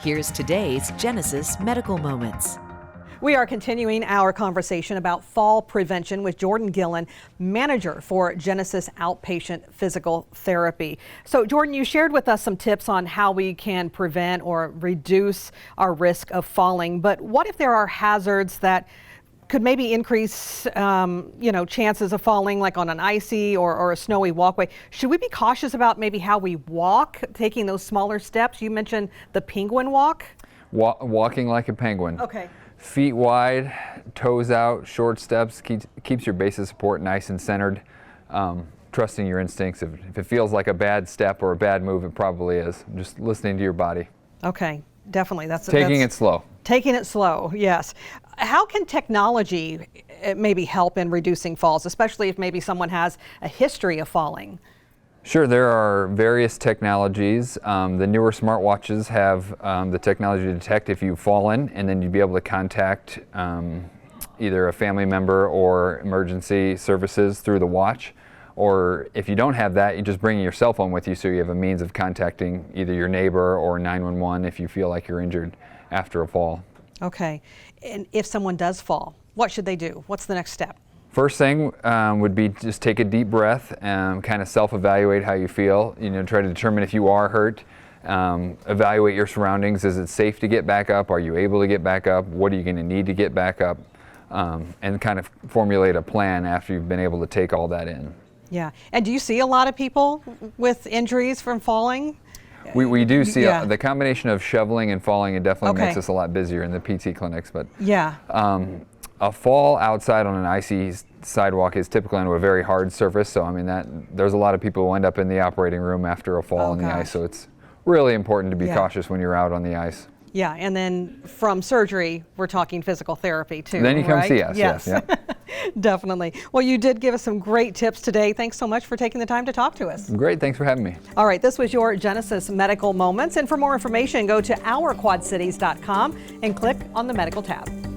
Here's today's Genesis Medical Moments. We are continuing our conversation about fall prevention with Jordan Gillund, manager for Genesis Outpatient Physical Therapy. So Jordan, you shared with us some tips on how we can prevent or reduce our risk of falling, but what if there are hazards that could maybe increase chances of falling, like on an icy or a snowy walkway? Should we be cautious about maybe how we walk, taking those smaller steps? You mentioned the penguin walk. Walking like a penguin. Okay. Feet wide, toes out, short steps, keeps your base of support nice and centered. Trusting your instincts. If it feels like a bad step or a bad move, it probably is. Just listening to your body. Okay, definitely. Taking it slow. Taking it slow, yes. How can technology maybe help in reducing falls, especially if maybe someone has a history of falling? Sure, there are various technologies. The newer smartwatches have the technology to detect if you've fallen, and then you'd be able to contact either a family member or emergency services through the watch. Or if you don't have that, you just bring your cell phone with you so you have a means of contacting either your neighbor or 911 if you feel like you're injured after a fall. Okay. And if someone does fall, what should they do? What's the next step? First thing would be just take a deep breath and kind of self-evaluate how you feel. Try to determine if you are hurt. Evaluate your surroundings. Is it safe to get back up? Are you able to get back up? What are you going to need to get back up? And kind of formulate a plan after you've been able to take all that in. Yeah. And do you see a lot of people with injuries from falling? We do see the combination of shoveling and falling. It definitely makes us a lot busier in the PT clinics. But a fall outside on an icy sidewalk is typically on a very hard surface. So there's a lot of people who end up in the operating room after a fall on the ice. So it's really important to be cautious when you're out on the ice. Yeah, and then from surgery, we're talking physical therapy too. Then you come see us. Yes. Yep. Definitely. Well, you did give us some great tips today. Thanks so much for taking the time to talk to us. Great. Thanks for having me. All right. This was your Genesis Medical Moments. And for more information, go to ourquadcities.com and click on the medical tab.